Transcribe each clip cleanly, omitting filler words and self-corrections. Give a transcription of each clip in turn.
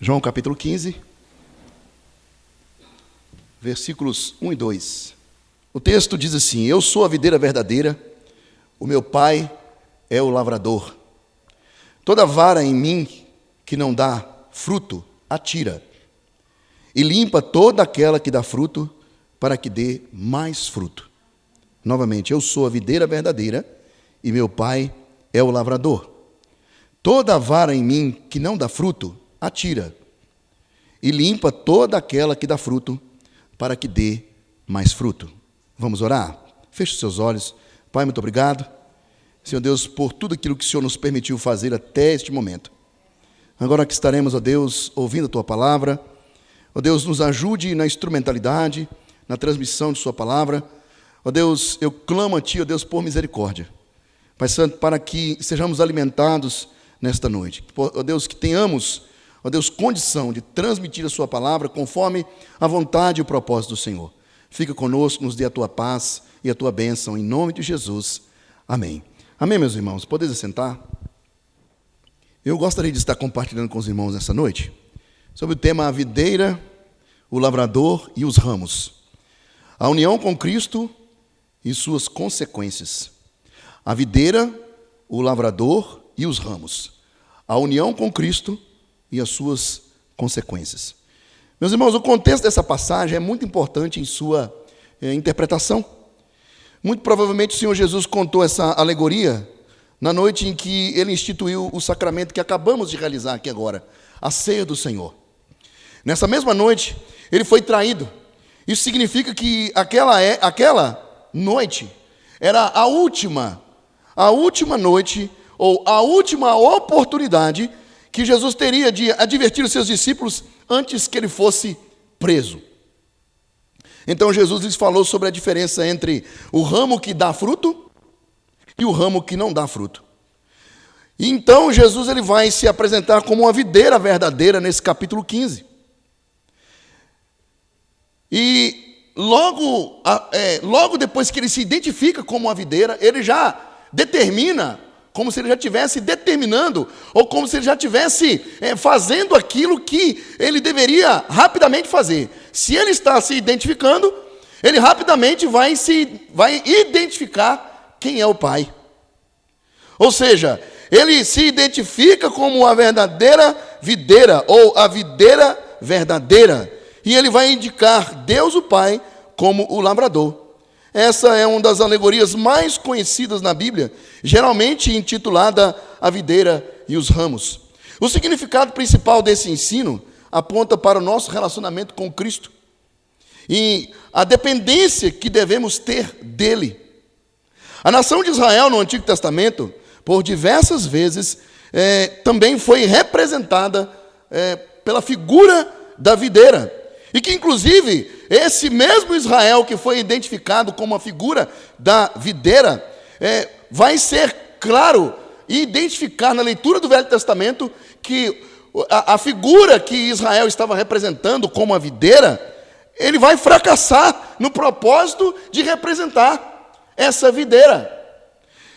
João capítulo 15, versículos 1 e 2. O texto diz assim: Eu sou a videira verdadeira, o meu pai é o lavrador. Toda vara em mim que não dá fruto, atira, e limpa toda aquela que dá fruto, para que dê mais fruto. Novamente, eu sou a videira verdadeira, e meu pai é o lavrador. Toda vara em mim que não dá fruto, atira, e limpa toda aquela que dá fruto, para que dê mais fruto. Vamos orar? Feche os seus olhos. Pai, muito obrigado, Senhor Deus, por tudo aquilo que o Senhor nos permitiu fazer até este momento. Agora que estaremos, ó Deus, ouvindo a Tua palavra, ó Deus, nos ajude na instrumentalidade, na transmissão de Sua palavra. Ó Deus, eu clamo a Ti, ó Deus, por misericórdia. Pai Santo, para que sejamos alimentados nesta noite. Ó Deus, que tenhamos, ó Deus, condição de transmitir a Sua palavra conforme a vontade e o propósito do Senhor. Fica conosco, nos dê a Tua paz e a Tua bênção, em nome de Jesus. Amém. Amém, meus irmãos. Podeis assentar? Eu gostaria de estar compartilhando com os irmãos nessa noite sobre o tema a videira, o lavrador e os ramos. A união com Cristo e suas consequências. A videira, o lavrador e os ramos. A união com Cristo e as suas consequências. Meus irmãos, o contexto dessa passagem é muito importante em sua interpretação. Muito provavelmente o Senhor Jesus contou essa alegoria na noite em que Ele instituiu o sacramento que acabamos de realizar aqui agora, a ceia do Senhor. Nessa mesma noite, Ele foi traído. Isso significa que aquela noite era a última noite, ou a última oportunidade que Jesus teria de advertir os seus discípulos antes que Ele fosse preso. Então Jesus lhes falou sobre a diferença entre o ramo que dá fruto e o ramo que não dá fruto. E então Jesus ele vai se apresentar como uma videira verdadeira nesse capítulo 15. E logo depois que ele se identifica como uma videira, ele já determina, como se ele já estivesse determinando, ou como se ele já estivesse fazendo aquilo que ele deveria rapidamente fazer. Se ele está se identificando, ele rapidamente vai identificar quem é o Pai. Ou seja, ele se identifica como a verdadeira videira, ou a videira verdadeira. E ele vai indicar Deus o Pai como o lavrador. Essa é uma das alegorias mais conhecidas na Bíblia, geralmente intitulada a videira e os ramos. O significado principal desse ensino aponta para o nosso relacionamento com Cristo e a dependência que devemos ter dele. A nação de Israel no Antigo Testamento, por diversas vezes, também foi representada pela figura da videira. E que, inclusive, esse mesmo Israel que foi identificado como a figura da videira, vai ser claro e identificar na leitura do Velho Testamento que a figura que Israel estava representando como a videira, ele vai fracassar no propósito de representar essa videira.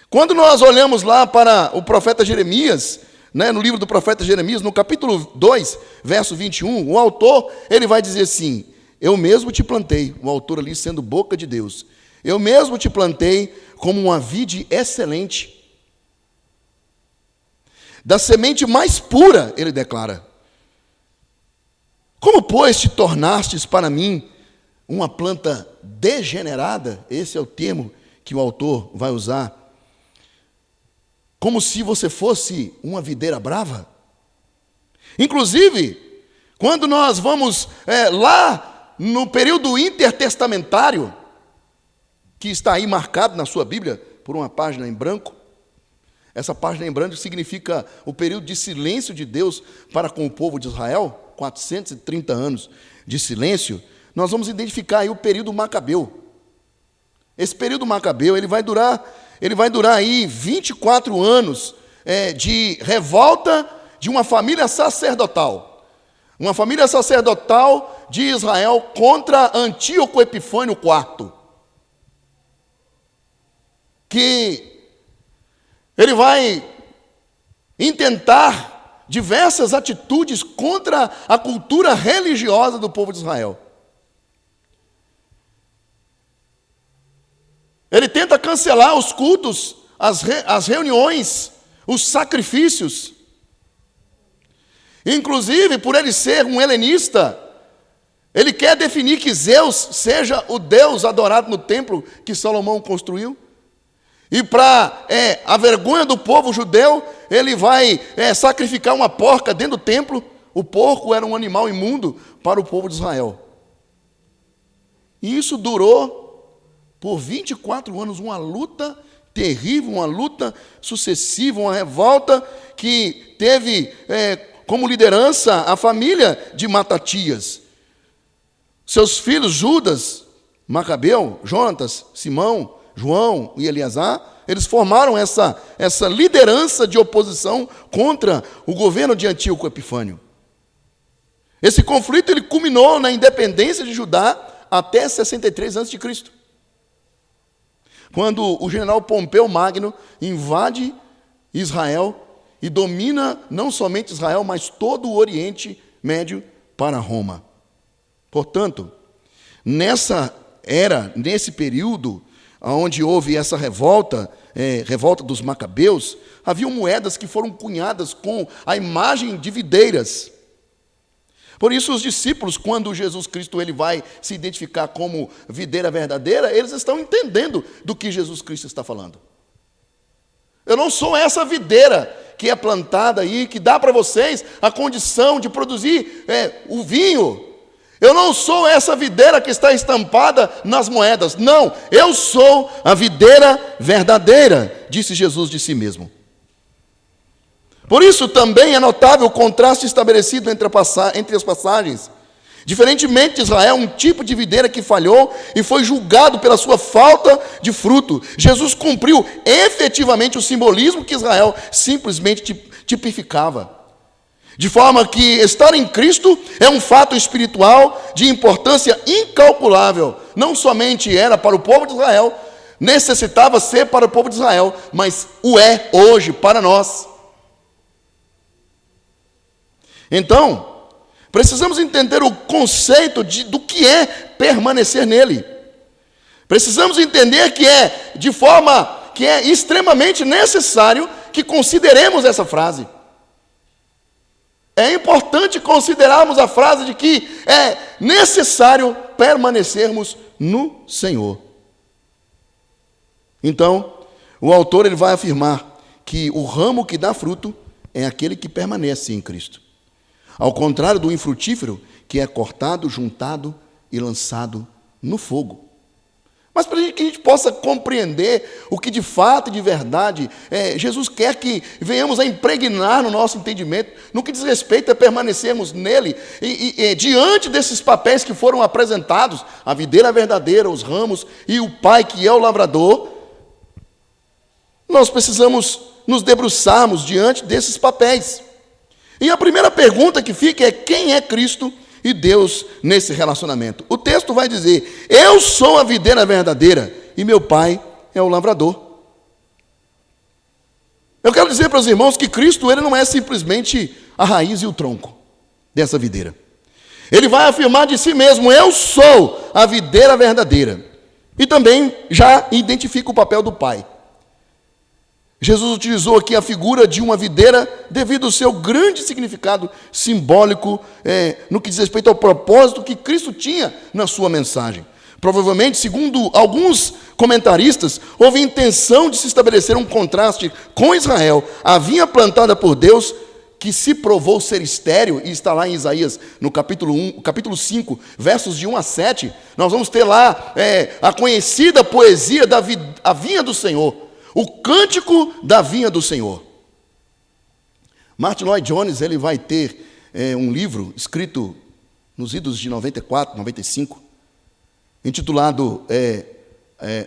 Quando nós olhamos lá para o profeta Jeremias, no livro do profeta Jeremias, no capítulo 2, verso 21, o autor, ele vai dizer assim: eu mesmo te plantei, o autor ali sendo boca de Deus, eu mesmo te plantei como uma vide excelente, da semente mais pura, ele declara. Como, pois, te tornastes para mim uma planta degenerada? Esse é o termo que o autor vai usar. Como se você fosse uma videira brava. Inclusive, quando nós vamos lá no período intertestamentário, que está aí marcado na sua Bíblia por uma página em branco, essa página em branco significa o período de silêncio de Deus para com o povo de Israel, 430 anos de silêncio. Nós vamos identificar aí o período macabeu. Esse período macabeu, ele vai durar aí 24 anos de revolta de uma família sacerdotal. Uma família sacerdotal de Israel contra Antíoco Epifânio IV. Que ele vai intentar diversas atitudes contra a cultura religiosa do povo de Israel. Ele tenta cancelar os cultos, as reuniões, os sacrifícios. Inclusive, por ele ser um helenista, ele quer definir que Zeus seja o Deus adorado no templo que Salomão construiu. E para a vergonha do povo judeu, ele vai sacrificar uma porca dentro do templo. O porco era um animal imundo para o povo de Israel. E isso durou por 24 anos, uma luta terrível, uma luta sucessiva, uma revolta que teve como liderança a família de Matatias. Seus filhos Judas, Macabeu, Jonatas, Simão, João e Eleazar, eles formaram essa liderança de oposição contra o governo de Antíoco Epifânio. Esse conflito ele culminou na independência de Judá até 63 a.C., quando o general Pompeu Magno invade Israel e domina não somente Israel, mas todo o Oriente Médio para Roma. Portanto, nesse período onde houve essa revolta dos Macabeus, haviam moedas que foram cunhadas com a imagem de videiras. Por isso, os discípulos, quando Jesus Cristo ele vai se identificar como videira verdadeira, eles estão entendendo do que Jesus Cristo está falando. Eu não sou essa videira que é plantada aí, que dá para vocês a condição de produzir o vinho. Eu não sou essa videira que está estampada nas moedas. Não, eu sou a videira verdadeira, disse Jesus de si mesmo. Por isso também é notável o contraste estabelecido entre as passagens. Diferentemente de Israel, um tipo de videira que falhou e foi julgado pela sua falta de fruto, Jesus cumpriu efetivamente o simbolismo que Israel simplesmente tipificava. De forma que estar em Cristo é um fato espiritual de importância incalculável. Não somente era para o povo de Israel, necessitava ser para o povo de Israel, mas o é hoje para nós. Então, precisamos entender o conceito do que é permanecer nele. Precisamos entender que é extremamente necessário que consideremos essa frase. É importante considerarmos a frase de que é necessário permanecermos no Senhor. Então, o autor ele vai afirmar que o ramo que dá fruto é aquele que permanece em Cristo. Ao contrário do infrutífero, que é cortado, juntado e lançado no fogo. Mas para que a gente possa compreender o que de fato e de verdade Jesus quer que venhamos a impregnar no nosso entendimento, no que diz respeito a permanecermos nele, e diante desses papéis que foram apresentados, a videira verdadeira, os ramos e o Pai que é o lavrador, nós precisamos nos debruçarmos diante desses papéis. E a primeira pergunta que fica é: quem é Cristo e Deus nesse relacionamento? O texto vai dizer: eu sou a videira verdadeira e meu Pai é o lavrador. Eu quero dizer para os irmãos que Cristo ele não é simplesmente a raiz e o tronco dessa videira. Ele vai afirmar de si mesmo: eu sou a videira verdadeira. E também já identifica o papel do Pai. Jesus utilizou aqui a figura de uma videira devido ao seu grande significado simbólico no que diz respeito ao propósito que Cristo tinha na sua mensagem. Provavelmente, segundo alguns comentaristas, houve intenção de se estabelecer um contraste com Israel, a vinha plantada por Deus, que se provou ser estéril, e está lá em Isaías, no capítulo 5, versos de 1 a 7, nós vamos ter lá a conhecida poesia da vinha do Senhor. O cântico da vinha do Senhor. Martin Lloyd Jones ele vai ter um livro escrito nos idos de 94, 95, intitulado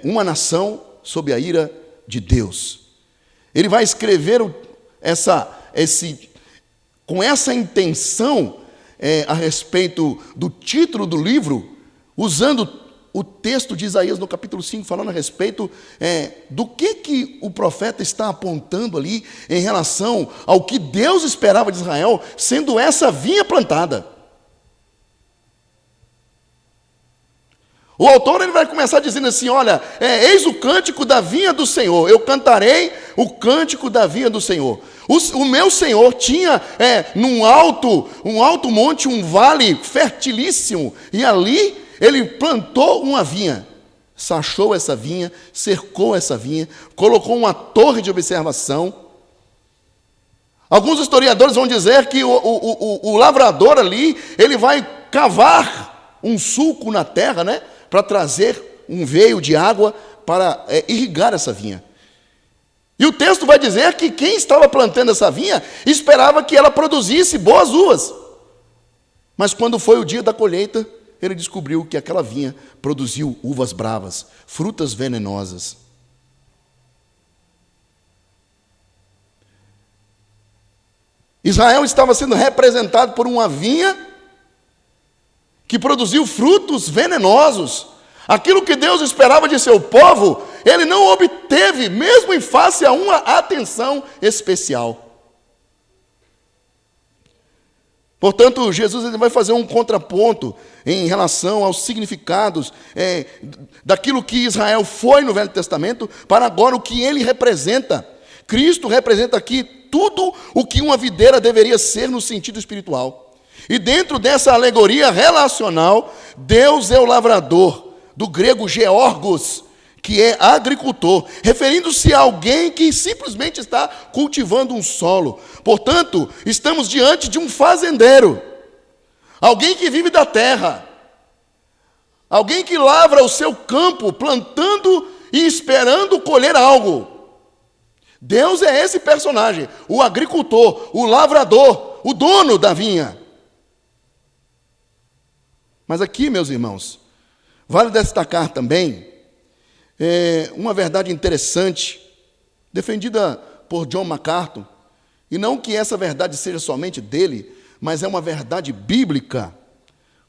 Uma Nação sob a Ira de Deus. Ele vai escrever com essa intenção a respeito do título do livro, usando o texto de Isaías no capítulo 5, falando a respeito do que o profeta está apontando ali em relação ao que Deus esperava de Israel, sendo essa vinha plantada. O autor ele vai começar dizendo assim, olha, eis o cântico da vinha do Senhor, eu cantarei o cântico da vinha do Senhor. O meu Senhor tinha um alto monte, um vale fertilíssimo, e ali ele plantou uma vinha, sachou essa vinha, cercou essa vinha, colocou uma torre de observação. Alguns historiadores vão dizer que o lavrador ali, ele vai cavar um sulco na terra, né, para trazer um veio de água para irrigar essa vinha. E o texto vai dizer que quem estava plantando essa vinha esperava que ela produzisse boas uvas. Mas quando foi o dia da colheita, ele descobriu que aquela vinha produziu uvas bravas, frutas venenosas. Israel estava sendo representado por uma vinha que produziu frutos venenosos. Aquilo que Deus esperava de seu povo, ele não obteve, mesmo em face a uma atenção especial. Portanto, Jesus ele vai fazer um contraponto em relação aos significados daquilo que Israel foi no Velho Testamento, para agora o que ele representa. Cristo representa aqui tudo o que uma videira deveria ser no sentido espiritual. E dentro dessa alegoria relacional, Deus é o lavrador, do grego georgos, que é agricultor, referindo-se a alguém que simplesmente está cultivando um solo. Portanto, estamos diante de um fazendeiro, alguém que vive da terra, alguém que lavra o seu campo, plantando e esperando colher algo. Deus é esse personagem, o agricultor, o lavrador, o dono da vinha. Mas aqui, meus irmãos, vale destacar também uma verdade interessante, defendida por John MacArthur, e não que essa verdade seja somente dele, mas é uma verdade bíblica.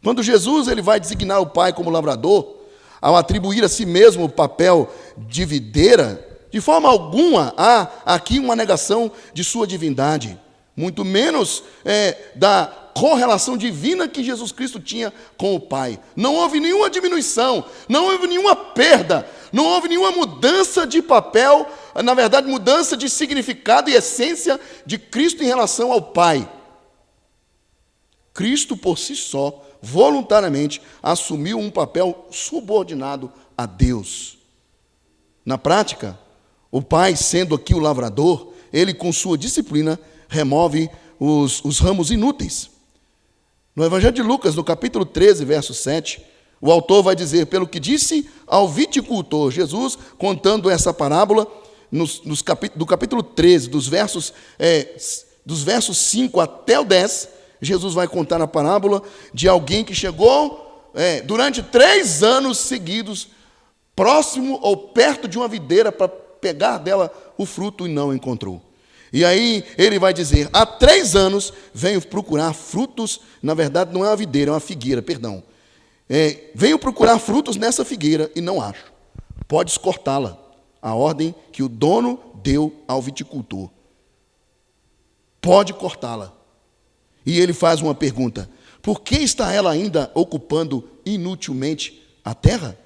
Quando Jesus ele vai designar o Pai como lavrador, ao atribuir a si mesmo o papel de videira, de forma alguma há aqui uma negação de sua divindade, muito menos da correlação divina que Jesus Cristo tinha com o Pai. Não houve nenhuma diminuição, não houve nenhuma perda, não houve nenhuma mudança de papel, na verdade, mudança de significado e essência de Cristo em relação ao Pai. Cristo, por si só, voluntariamente, assumiu um papel subordinado a Deus. Na prática, o Pai, sendo aqui o lavrador, ele, com sua disciplina, remove os ramos inúteis. No Evangelho de Lucas, no capítulo 13, verso 7, o autor vai dizer, pelo que disse ao viticultor, Jesus, contando essa parábola, do capítulo 13, dos versos 5 até o 10, Jesus vai contar a parábola de alguém que chegou durante 3 anos seguidos, próximo ou perto de uma videira, para pegar dela o fruto e não encontrou. E aí ele vai dizer, há 3 anos venho procurar frutos, na verdade não é uma videira, é uma figueira, perdão. Venho procurar frutos nessa figueira e não acho. Podes cortá-la, a ordem que o dono deu ao viticultor. Pode cortá-la. E ele faz uma pergunta, por que está ela ainda ocupando inutilmente a terra?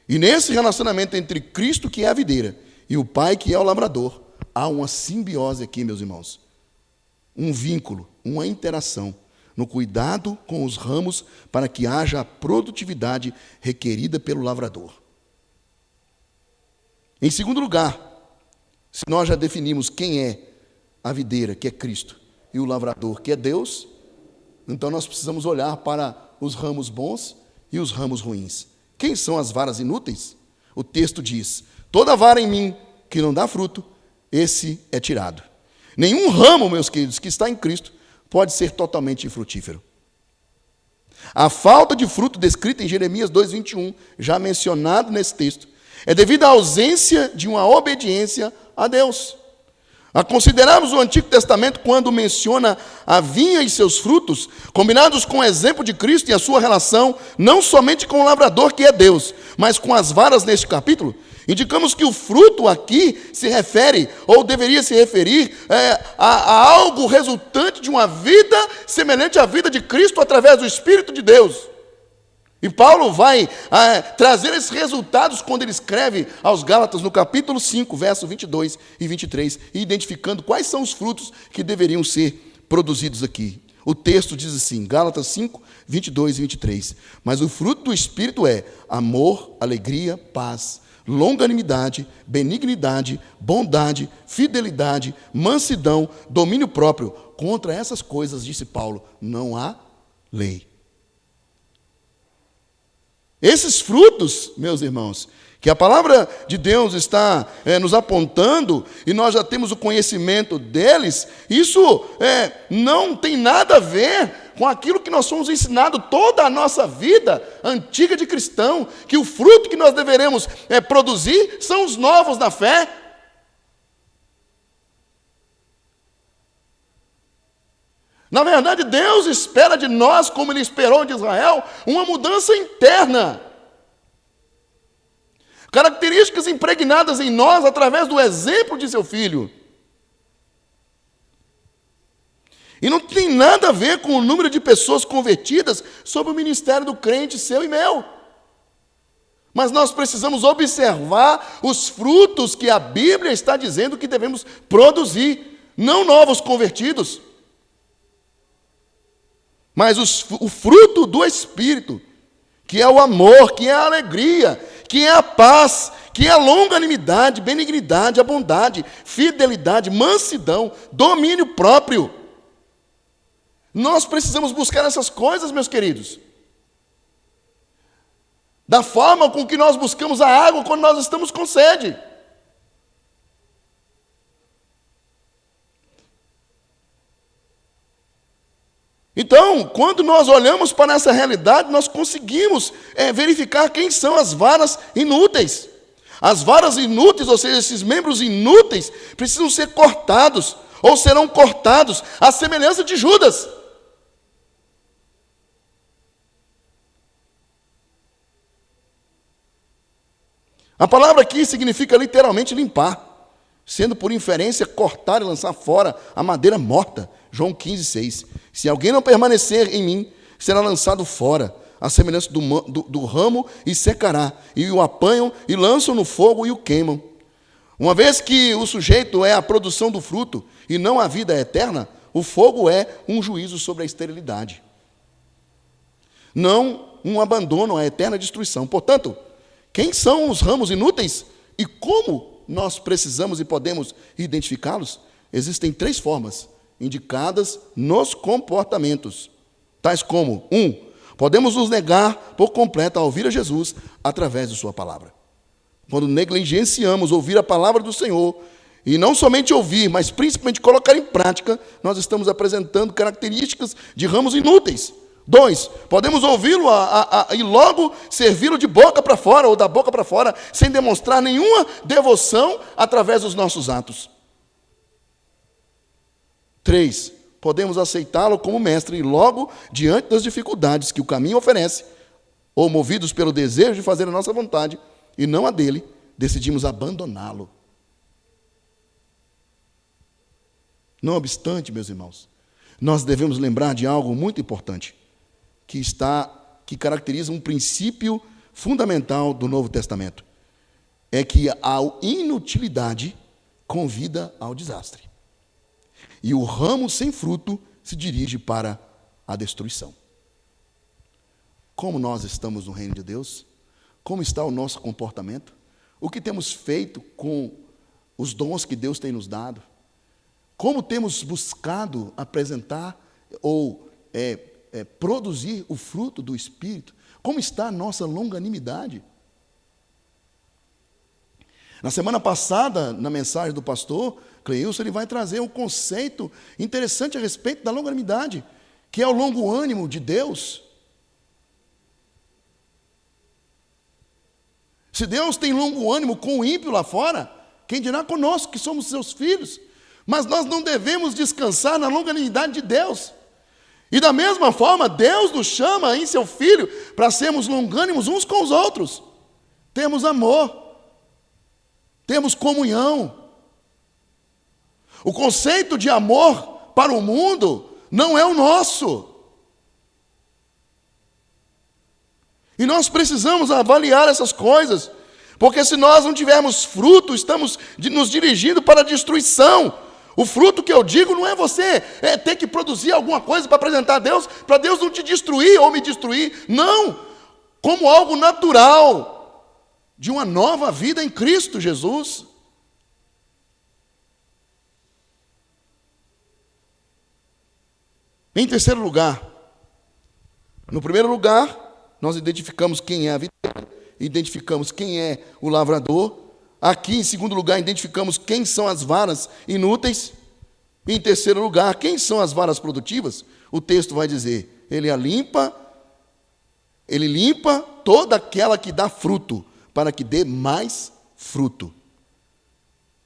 E nesse relacionamento entre Cristo, que é a videira, e o Pai, que é o lavrador, há uma simbiose aqui, meus irmãos. Um vínculo, uma interação no cuidado com os ramos para que haja a produtividade requerida pelo lavrador. Em segundo lugar, se nós já definimos quem é a videira, que é Cristo, e o lavrador, que é Deus, então nós precisamos olhar para os ramos bons e os ramos ruins. Quem são as varas inúteis? O texto diz, toda vara em mim que não dá fruto, esse é tirado. Nenhum ramo, meus queridos, que está em Cristo pode ser totalmente infrutífero. A falta de fruto descrita em Jeremias 2:21, já mencionado nesse texto, é devido à ausência de uma obediência a Deus. A considerarmos o Antigo Testamento quando menciona a vinha e seus frutos, combinados com o exemplo de Cristo e a sua relação, não somente com o lavrador que é Deus, mas com as varas neste capítulo, indicamos que o fruto aqui se refere, ou deveria se referir, a algo resultante de uma vida semelhante à vida de Cristo através do Espírito de Deus. E Paulo vai trazer esses resultados quando ele escreve aos Gálatas no capítulo 5, versos 22 e 23, identificando quais são os frutos que deveriam ser produzidos aqui. O texto diz assim, Gálatas 5, 22 e 23, mas o fruto do Espírito é amor, alegria, paz, longanimidade, benignidade, bondade, fidelidade, mansidão, domínio próprio. Contra essas coisas, disse Paulo, não há lei. Esses frutos, meus irmãos, que a palavra de Deus está nos apontando, e nós já temos o conhecimento deles, isso não tem nada a ver com aquilo que nós somos ensinados toda a nossa vida antiga de cristão, que o fruto que nós deveremos produzir são os novos na fé. Na verdade, Deus espera de nós, como Ele esperou de Israel, uma mudança interna. Características impregnadas em nós através do exemplo de seu Filho. E não tem nada a ver com o número de pessoas convertidas sob o ministério do crente seu e meu. Mas nós precisamos observar os frutos que a Bíblia está dizendo que devemos produzir, não novos convertidos. Mas o fruto do Espírito, que é o amor, que é a alegria, que é a paz, que é a longanimidade, benignidade, a bondade, fidelidade, mansidão, domínio próprio. Nós precisamos buscar essas coisas, meus queridos. Da forma com que nós buscamos a água quando nós estamos com sede. Então, quando nós olhamos para essa realidade, nós conseguimos verificar quem são as varas inúteis. As varas inúteis, ou seja, esses membros inúteis, precisam ser cortados, ou serão cortados, à semelhança de Judas. A palavra aqui significa literalmente limpar, sendo por inferência cortar e lançar fora a madeira morta. João 15, 6. Se alguém não permanecer em mim, será lançado fora, à semelhança do ramo, e secará. E o apanham e lançam no fogo e o queimam. Uma vez que o sujeito é a produção do fruto e não a vida eterna, o fogo é um juízo sobre a esterilidade. Não um abandono à eterna destruição. Portanto, quem são os ramos inúteis e como nós precisamos e podemos identificá-los? Existem 3 formas indicadas nos comportamentos, tais como: 1, podemos nos negar por completo a ouvir a Jesus através de sua palavra. Quando negligenciamos ouvir a palavra do Senhor, e não somente ouvir, mas principalmente colocar em prática, nós estamos apresentando características de ramos inúteis. 2, podemos ouvi-lo e logo servi-lo de boca para fora, ou da boca para fora, sem demonstrar nenhuma devoção através dos nossos atos. 3, podemos aceitá-lo como mestre e logo, diante das dificuldades que o caminho oferece, ou movidos pelo desejo de fazer a nossa vontade e não a dele, decidimos abandoná-lo. Não obstante, meus irmãos, nós devemos lembrar de algo muito importante, que caracteriza um princípio fundamental do Novo Testamento. É que a inutilidade convida ao desastre. E o ramo sem fruto se dirige para a destruição. Como nós estamos no reino de Deus? Como está o nosso comportamento? O que temos feito com os dons que Deus tem nos dado? Como temos buscado apresentar ou produzir o fruto do Espírito? Como está a nossa longanimidade? Na semana passada, na mensagem do pastor Cleilson, ele vai trazer um conceito interessante a respeito da longanimidade, que é o longo ânimo de Deus. Se Deus tem longo ânimo com o ímpio lá fora, quem dirá conosco que somos seus filhos? Mas nós não devemos descansar na longanimidade de Deus. E da mesma forma, Deus nos chama em seu Filho para sermos longânimos uns com os outros. Temos amor, temos comunhão. O conceito de amor para o mundo não é o nosso. E nós precisamos avaliar essas coisas, porque se nós não tivermos fruto, estamos nos dirigindo para a destruição. O fruto que eu digo não é você ter que produzir alguma coisa para apresentar a Deus, para Deus não te destruir ou me destruir. Não, como algo natural de uma nova vida em Cristo Jesus. Em terceiro lugar, no primeiro lugar, nós identificamos quem é a videira, identificamos quem é o lavrador. Aqui, em segundo lugar, identificamos quem são as varas inúteis. Em terceiro lugar, quem são as varas produtivas? O texto vai dizer, ele limpa toda aquela que dá fruto, para que dê mais fruto.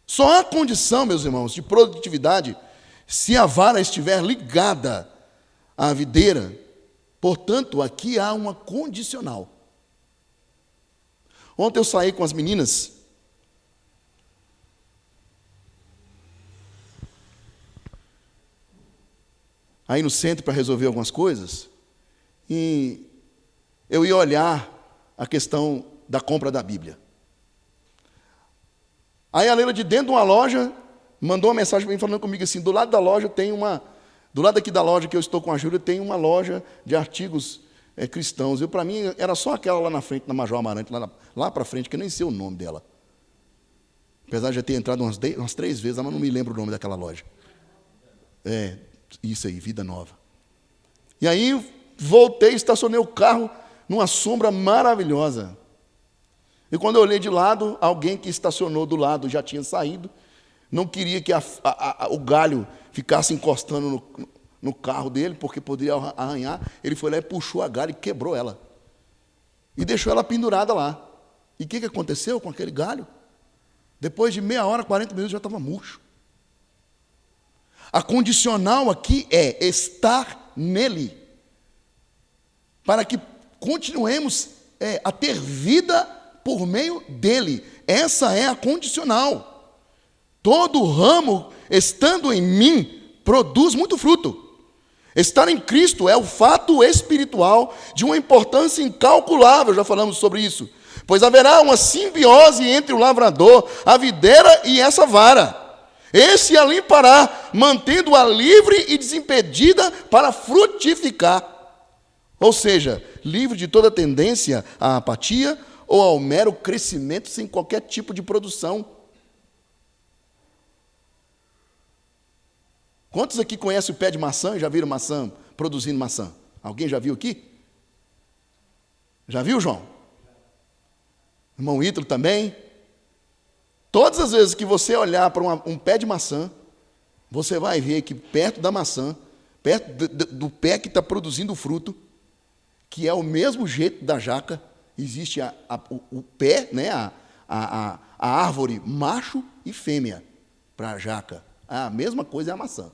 Só há condição, meus irmãos, de produtividade se a vara estiver ligada à videira. Portanto, aqui há uma condicional. Ontem eu saí com as meninas aí no centro para resolver algumas coisas, e eu ia olhar a questão da compra da Bíblia. Aí a Leila, de dentro de uma loja, mandou uma mensagem para mim falando comigo assim, do lado aqui da loja que eu estou com a Júlia, tem uma loja de artigos cristãos. Para mim, era só aquela lá na frente, na Major Amarante, lá para frente, que eu nem sei o nome dela. Apesar de já ter entrado umas 3 vezes, mas não me lembro o nome daquela loja. Isso aí, Vida Nova. E aí, voltei, estacionei o carro numa sombra maravilhosa. E quando eu olhei de lado, alguém que estacionou do lado já tinha saído, não queria que o galho ficasse encostando no carro dele, porque poderia arranhar. Ele foi lá e puxou a galho e quebrou ela. E deixou ela pendurada lá. E o que aconteceu com aquele galho? Depois de meia hora, 40 minutos, já estava murcho. A condicional aqui é estar nele, para que continuemos a ter vida por meio dele. Essa é a condicional. Todo ramo, estando em mim, produz muito fruto. Estar em Cristo é o fato espiritual de uma importância incalculável, já falamos sobre isso. Pois haverá uma simbiose entre o lavrador, a videira e essa vara. Esse a limpará, mantendo-a livre e desimpedida para frutificar. Ou seja, livre de toda tendência à apatia ou ao mero crescimento sem qualquer tipo de produção. Quantos aqui conhecem o pé de maçã e já viram maçã produzindo maçã? Alguém já viu aqui? Já viu, João? Irmão Ítalo também? Todas as vezes que você olhar para um pé de maçã, você vai ver que perto da maçã, perto do pé que está produzindo o fruto, que é o mesmo jeito da jaca, existe o pé, né, a árvore macho e fêmea para a jaca. A mesma coisa é a maçã.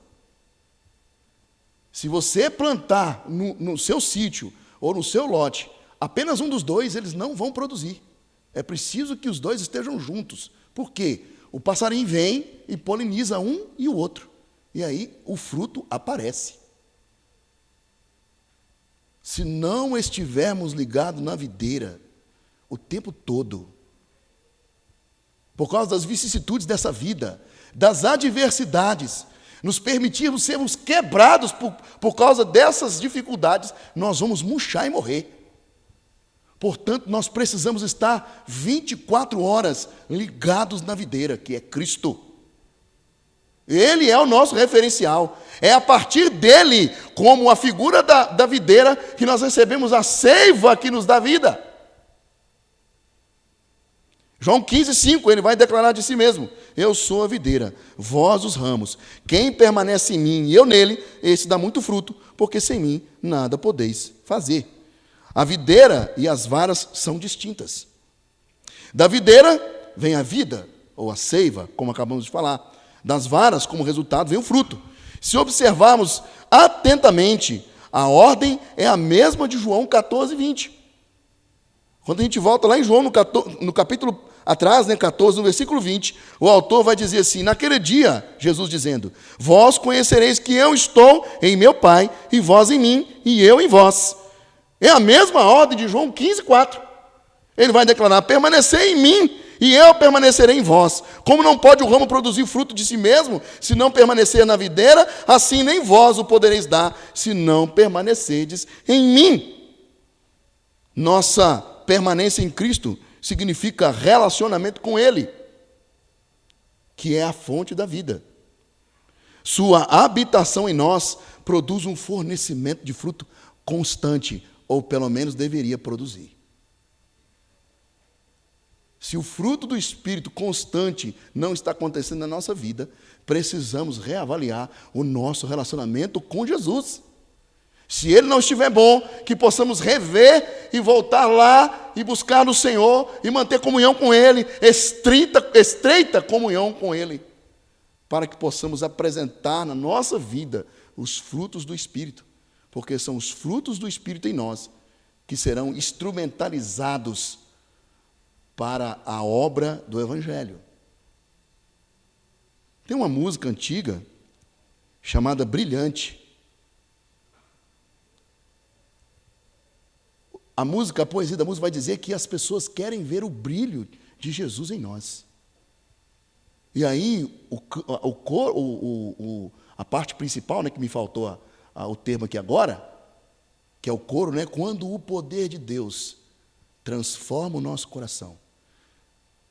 Se você plantar no seu sítio ou no seu lote apenas um dos dois, eles não vão produzir. É preciso que os dois estejam juntos. Por quê? O passarinho vem e poliniza um e o outro. E aí o fruto aparece. Se não estivermos ligados na videira o tempo todo, por causa das vicissitudes dessa vida, das adversidades, nos permitirmos sermos quebrados por causa dessas dificuldades, nós vamos murchar e morrer. Portanto, nós precisamos estar 24 horas ligados na videira, que é Cristo. Ele é o nosso referencial. É a partir dele, como a figura da videira, que nós recebemos a seiva que nos dá vida. João 15:5, ele vai declarar de si mesmo: eu sou a videira, vós os ramos. Quem permanece em mim e eu nele, esse dá muito fruto, porque sem mim nada podeis fazer. A videira e as varas são distintas. Da videira vem a vida, ou a seiva, como acabamos de falar. Das varas, como resultado, vem o fruto. Se observarmos atentamente, a ordem é a mesma de João 14, 20. Quando a gente volta lá em João, no capítulo atrás, 14, no versículo 20, o autor vai dizer assim: naquele dia, Jesus dizendo, vós conhecereis que eu estou em meu Pai, e vós em mim, e eu em vós. É a mesma ordem de João 15, 4. Ele vai declarar: permanecei em mim, e eu permanecerei em vós. Como não pode o ramo produzir fruto de si mesmo, se não permanecer na videira, assim nem vós o podereis dar, se não permanecerdes em mim. Nossa permanência em Cristo significa relacionamento com Ele, que é a fonte da vida. Sua habitação em nós produz um fornecimento de fruto constante, ou pelo menos deveria produzir. Se o fruto do Espírito constante não está acontecendo na nossa vida, precisamos reavaliar o nosso relacionamento com Jesus. Se ele não estiver bom, que possamos rever e voltar lá e buscar no Senhor e manter comunhão com Ele, estreita comunhão com Ele, para que possamos apresentar na nossa vida os frutos do Espírito, porque são os frutos do Espírito em nós que serão instrumentalizados para a obra do Evangelho. Tem uma música antiga chamada Brilhante. A poesia da música vai dizer que as pessoas querem ver o brilho de Jesus em nós. E aí, a parte principal, que me faltou o termo aqui agora, que é o coro, quando o poder de Deus transforma o nosso coração,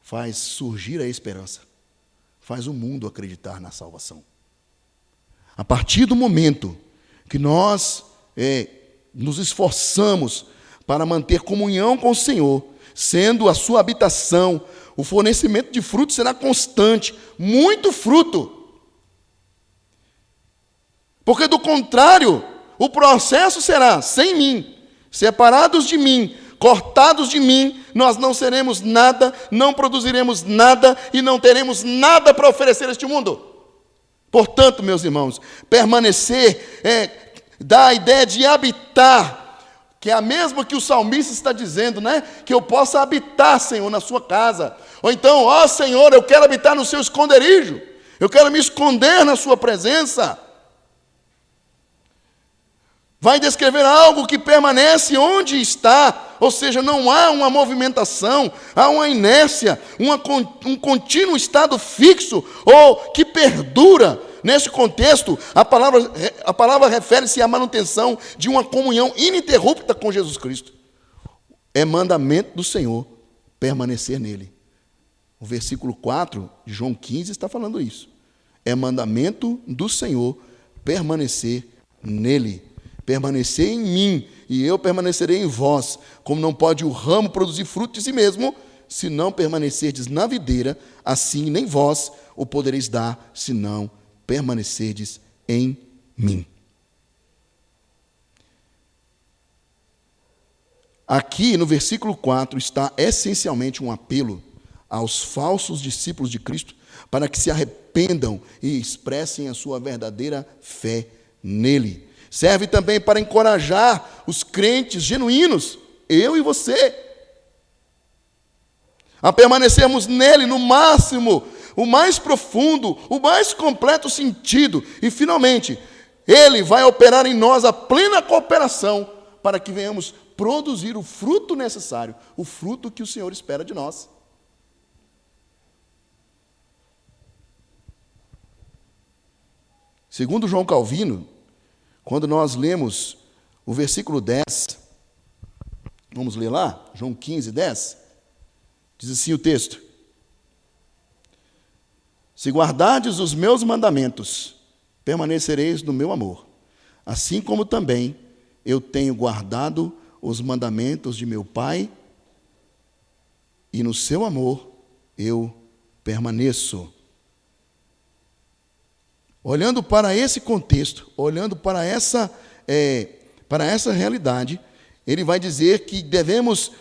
faz surgir a esperança, faz o mundo acreditar na salvação. A partir do momento que nós nos esforçamos para manter comunhão com o Senhor, sendo a sua habitação, o fornecimento de fruto será constante, muito fruto. Porque, do contrário, o processo será: sem mim, separados de mim, cortados de mim, nós não seremos nada, não produziremos nada e não teremos nada para oferecer a este mundo. Portanto, meus irmãos, permanecer dá a ideia de habitar, que é a mesma que o salmista está dizendo, que eu possa habitar, Senhor, na sua casa. Ou então, ó Senhor, eu quero habitar no seu esconderijo, eu quero me esconder na sua presença. Vai descrever algo que permanece onde está, ou seja, não há uma movimentação, há uma inércia, um contínuo estado fixo, ou que perdura. Nesse contexto, a palavra refere-se à manutenção de uma comunhão ininterrupta com Jesus Cristo. É mandamento do Senhor permanecer nele. O versículo 4 de João 15 está falando isso. É mandamento do Senhor permanecer nele. Permanecer em mim, e eu permanecerei em vós. Como não pode o ramo produzir fruto de si mesmo, se não permanecerdes na videira, assim nem vós o podereis dar, se não permanecerdes em mim. Aqui no versículo 4 está essencialmente um apelo aos falsos discípulos de Cristo para que se arrependam e expressem a sua verdadeira fé nele. Serve também para encorajar os crentes genuínos, eu e você, a permanecermos nele no máximo, o mais profundo, o mais completo sentido. E, finalmente, ele vai operar em nós a plena cooperação para que venhamos produzir o fruto necessário, o fruto que o Senhor espera de nós. Segundo João Calvino, quando nós lemos o versículo 10, vamos ler lá, João 15, 10, diz assim o texto: se guardardes os meus mandamentos, permanecereis no meu amor, assim como também eu tenho guardado os mandamentos de meu Pai, e no seu amor eu permaneço. Olhando para esse contexto, olhando para essa realidade, ele vai dizer que devemos,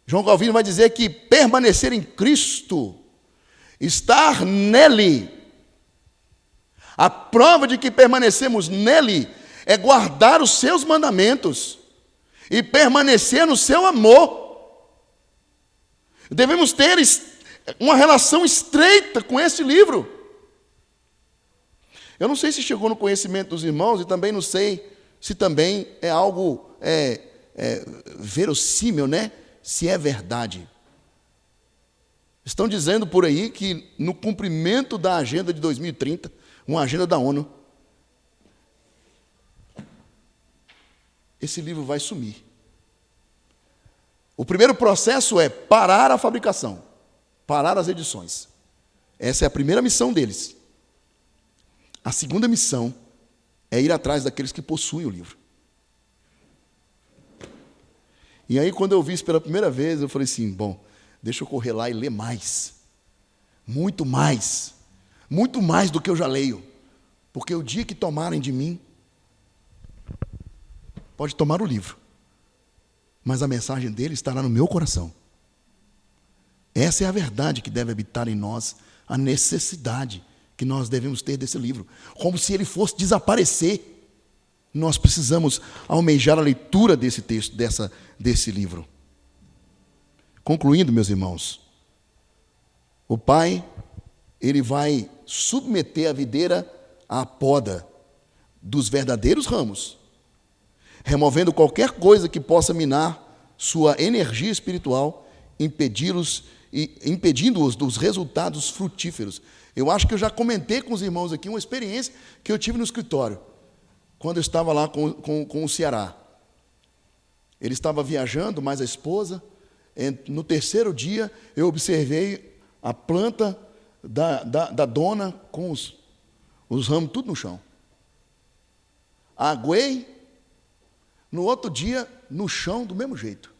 João Calvino vai dizer que permanecer em Cristo Estar nele. A prova de que permanecemos nele é guardar os seus mandamentos e permanecer no seu amor. Devemos ter uma relação estreita com esse livro. Eu não sei se chegou no conhecimento dos irmãos e também não sei se também é algo verossímil, né? Se é verdade. Estão dizendo por aí que no cumprimento da agenda de 2030, uma agenda da ONU, esse livro vai sumir. O primeiro processo é parar a fabricação, parar as edições. Essa é a primeira missão deles. A segunda missão é ir atrás daqueles que possuem o livro. E aí, quando eu vi isso pela primeira vez, eu falei assim, bom, deixa eu correr lá e ler mais. Muito mais do que eu já leio. Porque o dia que tomarem de mim, pode tomar o livro, mas a mensagem dele estará no meu coração. Essa é a verdade que deve habitar em nós, a necessidade que nós devemos ter desse livro. Como se ele fosse desaparecer. Nós precisamos almejar a leitura desse texto, desse livro. Concluindo, meus irmãos, o Pai, ele vai submeter a videira à poda dos verdadeiros ramos, removendo qualquer coisa que possa minar sua energia espiritual, impedindo-os dos resultados frutíferos. Eu acho que eu já comentei com os irmãos aqui uma experiência que eu tive no escritório, quando eu estava lá com o Ceará. Ele estava viajando, mais a esposa. No terceiro dia, eu observei a planta da dona com os ramos tudo no chão. Aguei, no outro dia, no chão do mesmo jeito.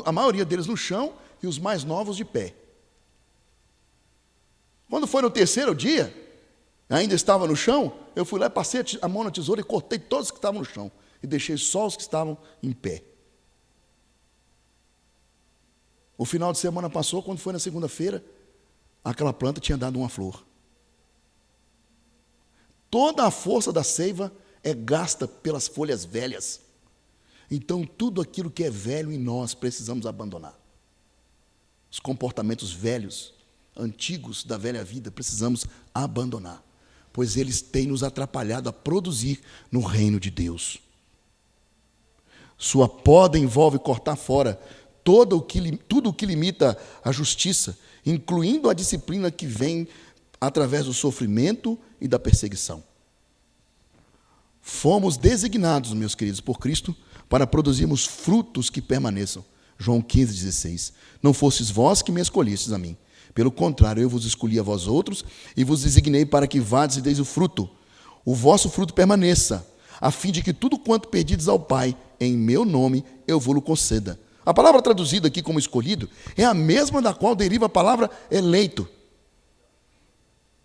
A maioria deles no chão e os mais novos de pé. Quando foi no terceiro dia, ainda estava no chão, eu fui lá e passei a mão na tesoura e cortei todos que estavam no chão. E deixei só os que estavam em pé. O final de semana passou, quando foi na segunda-feira, aquela planta tinha dado uma flor. Toda a força da seiva é gasta pelas folhas velhas. Então, tudo aquilo que é velho em nós, precisamos abandonar. Os comportamentos velhos, antigos da velha vida, precisamos abandonar, pois eles têm nos atrapalhado a produzir no reino de Deus. Sua poda envolve cortar fora tudo o que limita a justiça, incluindo a disciplina que vem através do sofrimento e da perseguição. Fomos designados, meus queridos, por Cristo, para produzirmos frutos que permaneçam. João 15,16. Não fostes vós que me escolhestes a mim. Pelo contrário, eu vos escolhi a vós outros e vos designei para que vades e deis o fruto. O vosso fruto permaneça, a fim de que tudo quanto pedides ao Pai, em meu nome, eu vou-lo conceda. A palavra traduzida aqui como escolhido é a mesma da qual deriva a palavra eleito.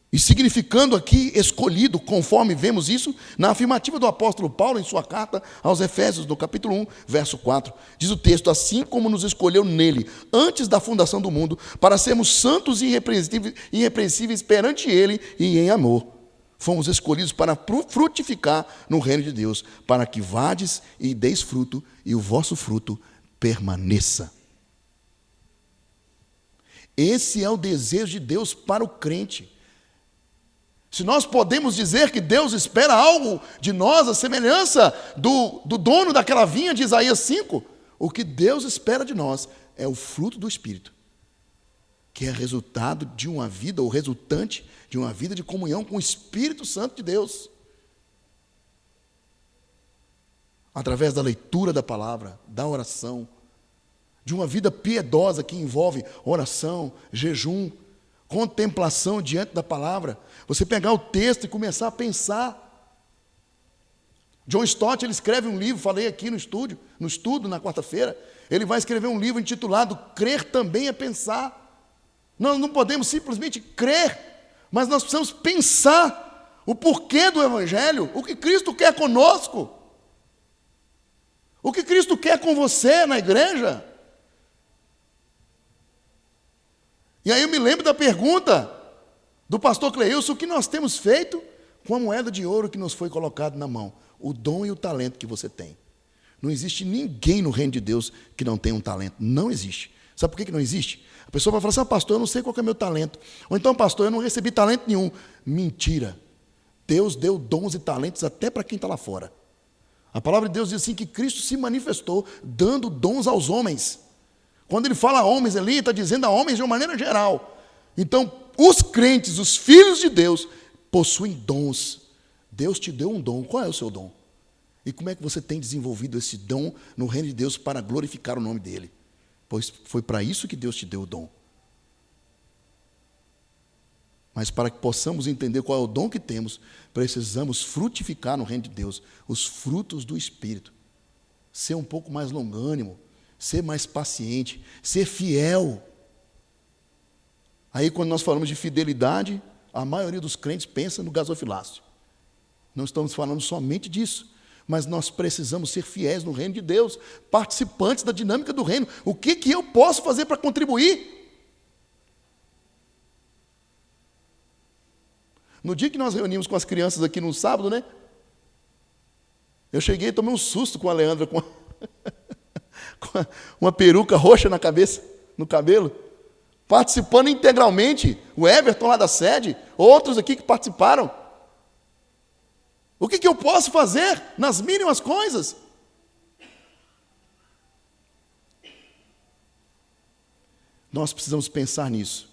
E significando aqui escolhido, conforme vemos isso na afirmativa do apóstolo Paulo em sua carta aos Efésios, no capítulo 1, verso 4. Diz o texto, assim como nos escolheu nele, antes da fundação do mundo, para sermos santos e irrepreensíveis perante ele e em amor. Fomos escolhidos para frutificar no reino de Deus, para que vades e deis fruto, e o vosso fruto permaneça. Esse é o desejo de Deus para o crente. Se nós podemos dizer que Deus espera algo de nós, a semelhança do dono daquela vinha de Isaías 5, o que Deus espera de nós é o fruto do Espírito, que é resultado de uma vida, ou resultante de uma vida de comunhão com o Espírito Santo de Deus. Através da leitura da palavra, da oração, de uma vida piedosa que envolve oração, jejum, contemplação diante da palavra, você pegar o texto e começar a pensar. John Stott, ele escreve um livro, falei aqui no estudo na quarta-feira, ele vai escrever um livro intitulado Crer Também é Pensar. Nós não podemos simplesmente crer, mas nós precisamos pensar o porquê do Evangelho, o que Cristo quer conosco, o que Cristo quer com você na igreja. E aí eu me lembro da pergunta do pastor Cleilson: o que nós temos feito com a moeda de ouro que nos foi colocado na mão? O dom e o talento que você tem. Não existe ninguém no reino de Deus que não tenha um talento. Não existe. Sabe por que não existe? A pessoa vai falar assim: pastor, eu não sei qual que é meu talento. Ou então, pastor, eu não recebi talento nenhum. Mentira. Deus deu dons e talentos até para quem está lá fora. A palavra de Deus diz assim que Cristo se manifestou dando dons aos homens. Quando ele fala a homens ali, está dizendo a homens de uma maneira geral. Então, os crentes, os filhos de Deus, possuem dons. Deus te deu um dom. Qual é o seu dom? E como é que você tem desenvolvido esse dom no reino de Deus para glorificar o nome dele? Pois foi para isso que Deus te deu o dom. Mas para que possamos entender qual é o dom que temos, precisamos frutificar no reino de Deus os frutos do Espírito. Ser um pouco mais longânimo, ser mais paciente, ser fiel. Aí, quando nós falamos de fidelidade, a maioria dos crentes pensa no gasofilácio. Não estamos falando somente disso, mas nós precisamos ser fiéis no reino de Deus, participantes da dinâmica do reino. O que eu posso fazer para contribuir? No dia que nós reunimos com as crianças aqui no sábado, né? Eu cheguei e tomei um susto com a Leandra, com uma peruca roxa na cabeça, no cabelo, participando integralmente. O Everton lá da sede, outros aqui que participaram. O que eu posso fazer nas mínimas coisas? Nós precisamos pensar nisso,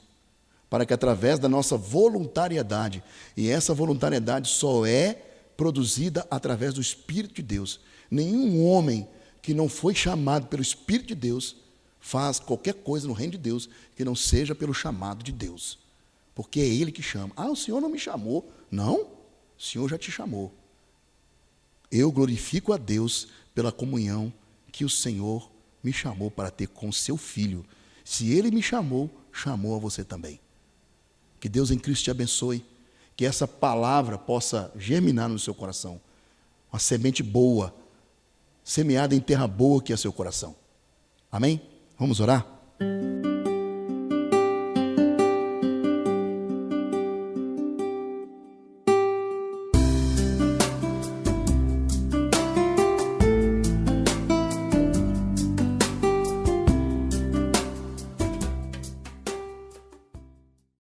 para que através da nossa voluntariedade, e essa voluntariedade só é produzida através do Espírito de Deus. Nenhum homem que não foi chamado pelo Espírito de Deus faz qualquer coisa no reino de Deus que não seja pelo chamado de Deus. Porque é Ele que chama. Ah, o Senhor não me chamou. Não, o Senhor já te chamou. Eu glorifico a Deus pela comunhão que o Senhor me chamou para ter com seu Filho. Se Ele me chamou, chamou a você também. Que Deus em Cristo te abençoe. Que essa palavra possa germinar no seu coração. Uma semente boa, semeada em terra boa que é seu coração. Amém? Vamos orar?